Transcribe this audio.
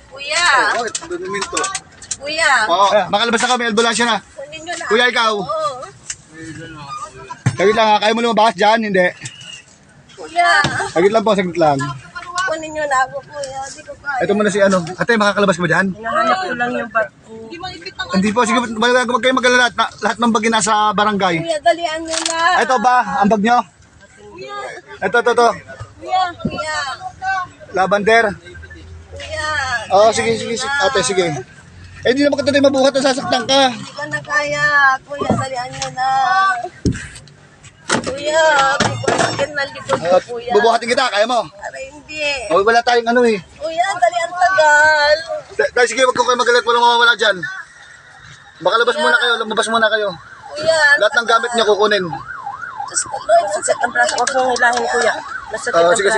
Kuya! Bakit? Dominto. Kuya! Oo, makalabas na kami, ambulansya na. Kunin nyo na. Kuya, ikaw? Oo. Saglit lang ha, kaya mo lumabas dyan? Hindi. Kuya! Saglit lang po, saglit lang. Kunin nyo na ako, kuya. Di ko kaya. Ito muna si ano. Ate, makakalabas mo dyan? Hinahanap ko lang yung bat. Hindi po, sige, wag kayo mag-alala. Lahat ng bag nasa barangay. Kuya, dalian nyo na. Ito ba, ang bag nyo? Ito. Kuya! Kuya! Lavender. Kuya! Oo, sige. Ate, sige. Eh, hindi naman kita mabuhat na sasaktan ka. Hindi ko na kaya. Kuya, dalian nyo na. Kuya, di ko sakit na likod ko, kuya. Bubuhatin kita, kaya mo? Aray, hindi. O, wala tayong ano eh. Kuya, dalian tagal. Dahil sige, wag ko kayo magalit, walang mawawala dyan. Lumabas muna kayo. Kuya, Lahat ng gamit niya kukunin. Lord, masakit ang braso ko kung ilahin, kuya. Masakit ang Sige.